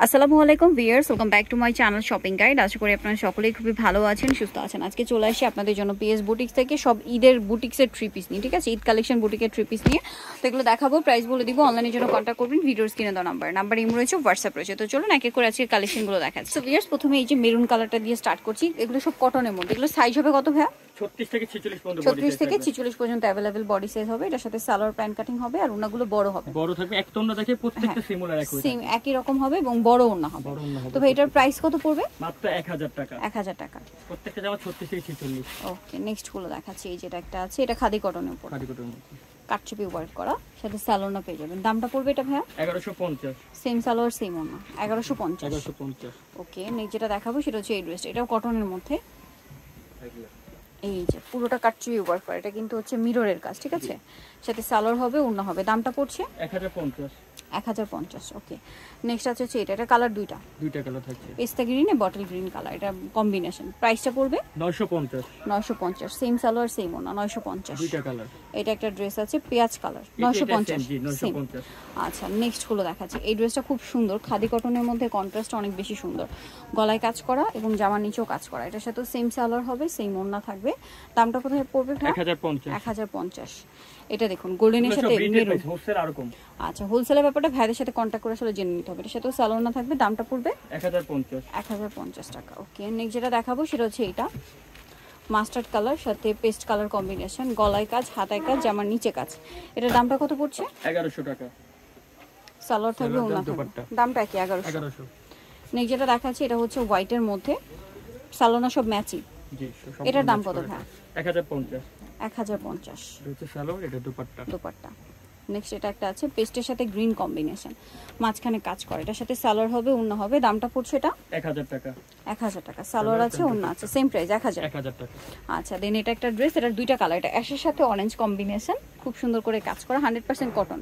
আসসালামু আলাইকুম viewers, welcome back to my channel shopping guide. আশা করি আপনারা সকলেই খুবই ভালো আছেন, সুস্থ আছেন। আজকে চলে আসি আপনাদের জন্য পিএস বুটিক্স থেকে সব ঈদের বুটিক্সের থ্রি পিস নিয়ে, ঠিক আছে? ঈদ কালেকশন বুটিকের থ্রি পিস নিয়ে তো এগুলো দেখাবো, প্রাইস বলে দিব। অনলাইনের জন্য কন্ট্যাক্ট করবেন, ভিডিওর স্ক্রিনে দেওয়া নাম্বার ইমো রয়েছে, হোয়াটসঅ্যাপ রয়েছে। তো চলুন এক এক করে আজকে কালেকশনগুলো দেখাচ্ছি। তো ভিউয়ার্স, প্রথমে এই যে মেরুন কালারটা দিয়ে স্টার্ট করছি। এগুলো সব কটনের মধ্যে। এগুলো সাইজ হবে কত ভাইয়া? 36 থেকে 46 পর্যন্ত अवेलेबल বডি সাইজ হবে। এটার সাথে সালোয়ার প্যান্ট কাটিং হবে আর ওনাগুলো বড় হবে, বড় থাকবে। একটা ওন্না দেখে প্রত্যেকটা সিমিলার একই রকম হবে এবং বড় ওন্না হবে। তো ভাই এটার প্রাইস কত পড়বে? মাত্র 1000 টাকা। 1000 টাকা। প্রত্যেকটা জামা 36 থেকে 46। ওকে, নেক্সট গুলো দেখাচ্ছি। এই যেটা একটা আছে, এটা খাদি কটনের উপর, খাদি কটনের কাটচুপি ওয়ার্ক করা, সাথে সালোয়ার পেয়ে যাবেন। দামটা পড়বে এটা ভাইয়া 1150। সেম সালোয়ার সেম ওন্না 1150। 1150। ওকে, নেক্সট যেটা দেখাবো সেটা হচ্ছে এই ড্রেসটা। এটাও কটনের মধ্যে। এই যে পুরোটা কাটচুপি ওয়ার্ক করা, এটা কিন্তু হচ্ছে মিররের কাজ, ঠিক আছে? সাথে সালোয়ার হবে, ওন্না হবে। দামটা পড়ছে 1050। 1050। ওকে, নেক্সট আছে হচ্ছে এটা কালার দুইটা কালার থাকছে, পেস্তা গ্রিন এ বটল গ্রিন কালার, এটা কম্বিনেশন। প্রাইসটা পড়বে 950। 950 সেম সালোয়ার সেম ওন্না 950। দুইটা কালার। এটা একটা ড্রেস আছে পেঁয়াজ কালার 950। জি 950। আচ্ছা, নেক্সট গুলো দেখাচ্ছি। এই ড্রেসটা খুব সুন্দর, খাদি কটনের মধ্যে, কন্ট্রাস্ট অনেক বেশি সুন্দর। গলায় কাজ করা এবং জামার নিচেও কাজ করা। এটার সাথে সেম সালোয়ার হবে, সেম ওন্না থাকবে। দামটা কোথায় পড়বে? 1050। 1050। এটা দেখুন গোল্ডেনের সাথে মেরুন। হোলসেল আর কম। আচ্ছা, হোলসেলের ব্যাপারটা ভাইদের সাথে কন্ট্যাক্ট করে আসলে জেনে নিতে হবে। এর সাথেও সালোয়ার না থাকবে। দামটা পড়বে 1050। 1050 টাকা। ওকে, নেক্সট যেটা দেখাবো সেটা হচ্ছে এটা মাস্টার্ড কালার সাথে পেস্ট কালার কম্বিনেশন, গলায় কাজ, হাতায় কাজ, জামার নিচে কাজ। এটার দামটা কত পড়ছে? 1100 টাকা। সালোয়ার থাকবে, ওন্না থাকবে। দামটা কি? 1100। নেক্সট যেটা দেখাচ্ছি এটা হচ্ছে হোয়াইটের মধ্যে, সালোনা সব ম্যাচিং। জি, এটার দাম কত ভাই? 1050। 1050। এটা হচ্ছে সালোয়ার, এটা দুপাট্টা। নেক্সট এটা একটা আছে পেস্টের সাথে গ্রিন কম্বিনেশন, মাঝখানে কাজ করে। এটার সাথে সালোয়ার হবে, ওন্না হবে। দামটা পড়ছে এটা 1000 টাকা। 1000 টাকা। সালোয়ার আছে, ওন্না আছে, সেম প্রাইস 1000 টাকা। আচ্ছা, দেন এটা একটা ড্রেস, এটার দুইটা কালার। এটা অ্যাশের সাথে অরেঞ্জ কম্বিনেশন, খুব সুন্দর করে কাজ করা, 100% কটন।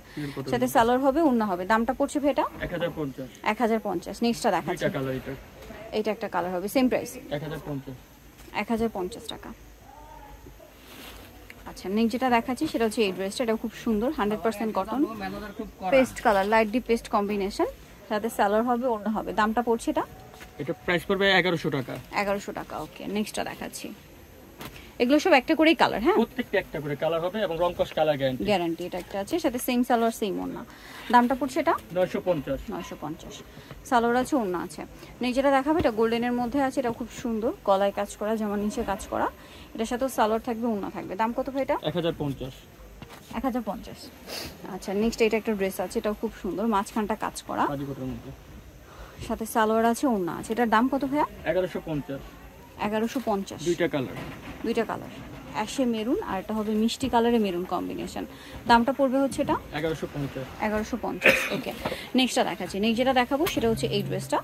সাথে সালোয়ার হবে, ওন্না হবে। দামটা পড়ছে ভাই এটা 1050। 1050। নেক্সটটা দেখাচ্ছি। এটা একটা কালার হবে, সেম প্রাইস 1050 টাকা। আচ্ছা, নেক্সট যেটা দেখাচ্ছি সেটা হচ্ছে এই ড্রেসটা। এটা খুব সুন্দর, 100% cotton, paste colour, light deep paste combination, সাথে সালোয়ার হবে, ওন্না হবে। দামটা পড়ছে এটা প্রাইস পড়বে 1100 টাকা। 1100 টাকা। ওকে, নেক্সটটা দেখাচ্ছি। এগুলো সব একটা করেই কালার, হ্যাঁ? প্রত্যেকটা একটা করে কালার হবে এবং রং কস কালার গ্যারান্টি। এটা একটা আছে, সাথে সেম সালোয়ার সেম ওন্না। দামটা পড়ছে এটা 950। 950। সালোয়ার আছে, ওন্না আছে। নেক্সট যেটা দেখাবে এটা গোল্ডেনের মধ্যে আছে, এটা খুব সুন্দর, গলায় কাজ করা, জামার নিচে কাজ করা। এটার সাথেও সালোয়ার থাকবে, ওন্না থাকবে। দাম কত ভাই এটা? 1050। 1050। আচ্ছা, নেক্সট এটা একটা ড্রেস আছে, এটাও খুব সুন্দর, মাঝখানটা কাজ করা, সাথে সালোয়ার আছে, ওন্না আছে। এটার দাম কত ভাইয়া? 1150। 1150। দুইটা কালার, অ্যাশে মেরুন আর এটা হবে মিষ্টি কালারে মেরুন কম্বিনেশন। দামটা পড়বে হচ্ছে এটা 1150। ওকে, নেক্সটটা দেখাচ্ছি। নেক্সট যেটা দেখাবো সেটা হচ্ছে এই ড্রেসটা।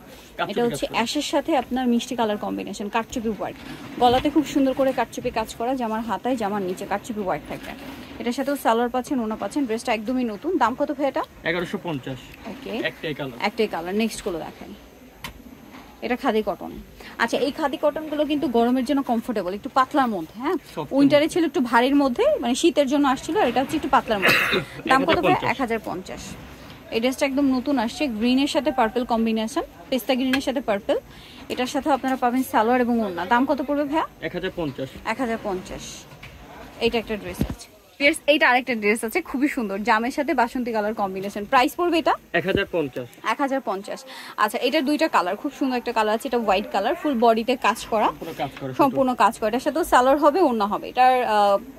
এটা হচ্ছে অ্যাশের সাথে আপনার মিষ্টি কালার কম্বিনেশন, কাটচুপি ওয়ার্ক, গলাতে খুব সুন্দর করে কাটচুপি কাজ করা, জামার হাতায়, জামার নিচে কাটচুপি ওয়ার্ক থাকবে। এটার সাথেও সালোয়ার পাচ্ছেন, ওন্না পাচ্ছেন। ড্রেসটা একদমই নতুন। দাম কত ভাই এটা? 1150। ওকে, একটাই কালার। নেক্সট গুলো দেখেন। এটা খাদি কটন। আচ্ছা, এই খাদি কটন গুলো কিন্তু গরমের জন্য কমফোর্টেবল, একটু পাতলার মধ্যে, হ্যাঁ? উইন্টারে ছিল একটু ভারীর মধ্যে, মানে শীতের জন্য আসছিল, আর এটা হচ্ছে একটু পাতলার মধ্যে। দাম কত ভাই? 1050। এই ড্রেসটা একদম নতুন আসছে, গ্রিনের সাথে পার্পল কম্বিনেশন, পেস্তা গ্রিনের সাথে পার্পল। এটার সাথে আপনারা পাবেন সালোয়ার এবং ওন্না। দাম কত পড়বে ভাইয়া? 1050। এইটা একটা ড্রেস আছে। এইটা আরেকটা ড্রেস আছে, খুবই সুন্দর, জামের সাথে বাসন্তী কালার কম্বিনেশন। প্রাইস পড়বে এটা 1050। আচ্ছা, এটার দুইটা কালার, খুব সুন্দর একটা কালার আছে, এটা হোয়াইট কালার, ফুল বডিতে কাজ করা, সম্পূর্ণ কাজ করা। এটার সাথে সালোয়ার হবে, ওন্না হবে। এটার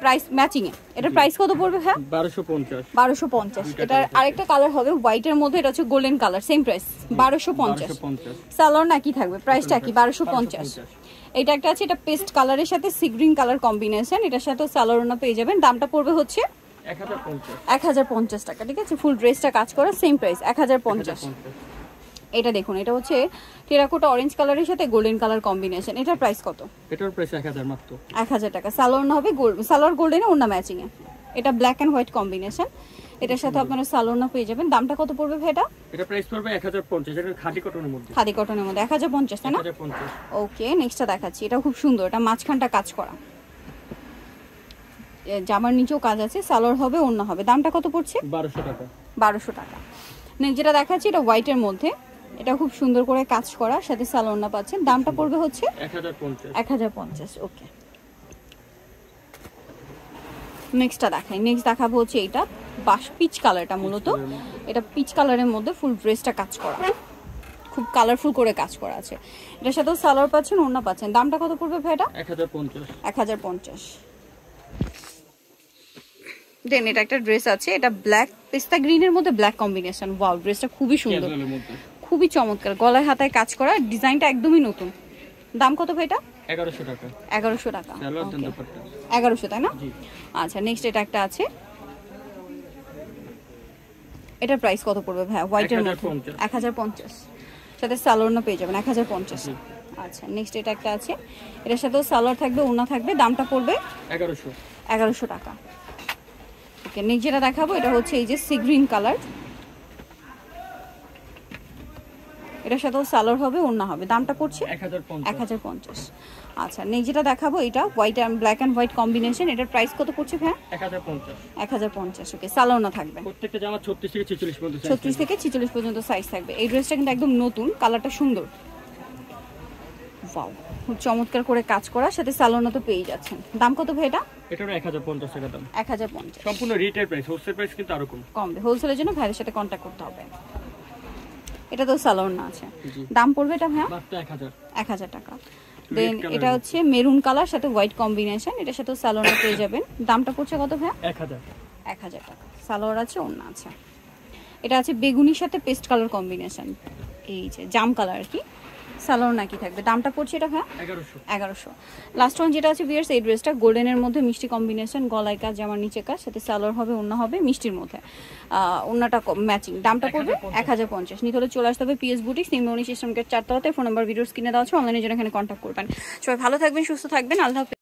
প্রাইস ম্যাচিং এ। এটার প্রাইস কত পড়বে ভাই? 1250। এটার আরেকটা কালার হবে হোয়াইটের মধ্যে, এটা হচ্ছে golden colour, same price 1250। Salwar না কি থাকবে? প্রাইসটা কি? 1250। এটা একটা আছে, এটা পেস্ট কালারের সাথে সি গ্রিন কালার কম্বিনেশন, এটার সাথে সালোয়ার ওন্না পেয়ে যাবেন। দামটা পড়বে হচ্ছে 1050 টাকা, ঠিক আছে? ফুল ড্রেসটা কাজ করা, সেম প্রাইস 1050। এটা দেখুন, এটা হচ্ছে টেরাকোটা অরেঞ্জ কালারের সাথে গোল্ডেন কালার কম্বিনেশন। এটার প্রাইস কত? এটার প্রাইস 1000 মাত্র। 1000 টাকা। সালোয়ার না হবে সালোয়ার গোল্ডেনে, ওন্না ম্যাচিং এ। এটা ব্ল্যাক এন্ড হোয়াইট কম্বিনেশন, এটার সাথে আপনারা সালোয়ার না পেয়ে যাবেন। দামটা কত পড়বে ভাই এটা? এটা প্রাইস পড়বে 1050। এটা খাদি কটনের মধ্যে। 1050, তাই না? 1050। ওকে, নেক্সটটা দেখাচ্ছি। এটা খুব সুন্দর, এটা মাঝখানটা কাজ করা, জামার নিচেও কাজ আছে, সালোয়ার হবে, ওন্না হবে। দামটা কত পড়ছে? 1200 টাকা। 1200 টাকা। নেক্সট যেটা দেখাচ্ছি এটা হোয়াইটের মধ্যে, এটা খুব সুন্দর করে কাজ করা, সাথে সালোয়ার পাচ্ছেন। দামটা পড়বে হচ্ছে 1050। 1050। ওকে, নেক্সটটা দেখাই। নেক্সট দেখাবো হচ্ছে এইটা পিচ কালারটা, মূলত এটা পিচ কালারের মধ্যে ফুল ড্রেসটা কাজ করা, খুব কালারফুল করে কাজ করা আছে। এটার সাথেও সালোয়ার পাচ্ছেন, ওড়না পাচ্ছেন। দামটা কত পড়বে ভাই এটা? 1050। 1050। দেন এটা একটা ড্রেস আছে, এটা ব্ল্যাক পেস্তা গ্রিনের মধ্যে ব্ল্যাক কম্বিনেশন। ওয়াও, ড্রেসটা খুবই সুন্দর, ক্যাজুয়ালের মধ্যে খুবই চমৎকার। গলায় হাতায় কাজ করা, ডিজাইনটা একদমই নতুন। দাম কত ভাই এটা? 1100 টাকা। 1100 টাকা। সালোয়ার দেন Okay, দুপাট্টা। 1100 তাই না? জি। আচ্ছা, নেক্সট এটা একটা আছে, এটার প্রাইস কত পড়বে ভাই? হোয়াইটের মধ্যে 1050। 1050, সাথে সালোয়ার পেয়ে যাবেন 1050। আচ্ছা, নেক্সট এটা একটা আছে, এটার সাথেও সালোয়ার থাকবে, ওড়না থাকবে। দামটা পড়বে 1100। 1100 টাকা। ওকে, নেক্সট যেটা দেখাবো এটা হচ্ছে এই যে সি গ্রিন কালার, এটার সাথেও সালোয়ার হবে, ওড়না হবে। দামটা পড়ছে 1050। 1050। আচ্ছা, নেক্সট যেটা দেখাবো এটা white and black and white combination, এটার প্রাইস কত পড়ছে ভাই? 1050। 1050। ওকে, সালোয়ার থাকবে। প্রত্যেকটা জামা 36 থেকে 46 পর্যন্ত। 36 থেকে 46 পর্যন্ত সাইজ থাকবে। এই ড্রেসটা কিন্তু একদম নতুন, কালারটা সুন্দর। ওয়াও, খুব চমৎকার করে কাজ করা, সাথে সালোয়ার তো পেয়ে যাচ্ছেন। দাম কত ভাই এটা? এটারও 1050 টাকা দাম। 1050। সম্পূর্ণ রিটেল প্রাইস, হোলসেল প্রাইস কিন্তু আরো কম। কমবে, হোলসেলের জন্য ভাইয়ের সাথে কন্ট্যাক্ট করতে হবে। এটা তো সালোয়ার না আছে। জি। দাম পড়বে এটা ভাইয়া? মাত্র 1000। 1000 টাকা। দেন color এটা হচ্ছে মেরুন কালার সাথে হোয়াইট কম্বিনেশন, এটার সাথে সালোয়ার পেয়ে যাবেন। দামটা পড়ছে কত ভাইয়া? 1000। 1000 টাকা। সালোয়ার আছে, ওড়না আছে। এটা আছে বেগুনির সাথে পেস্ট কালার কম্বিনেশন, এই যে জাম কালার আর কি। সালোয়ার নাকি থাকবে। দামটা পড়ছে এটা ভাইয়া? 1100। 1100। লাস্ট ওয়ান যেটা আছে ভিউয়ার্স, এই ড্রেসটা গোল্ডেনের মধ্যে মিষ্টি কম্বিনেশন, গলায় কাজ, জামার নিচে কাজ, সাথে সালোয়ার হবে, ওড়না হবে মিষ্টির মধ্যে, ওড়নাটা ম্যাচিং। দামটা পড়বে 1050। নিতে হলে চলে আসতে হবে পিএস বুটিক্স, নিম্নমণি সিস্টেম গেট 4 তলাতে। ফোন নাম্বার ভিডিওস কিনে দেওয়া আছে, অনলাইনের জন্য এখানে কন্ট্যাক্ট করবেন। সবাই ভালো থাকবেন, সুস্থ থাকবেন, আল্লাহ হাফেজ।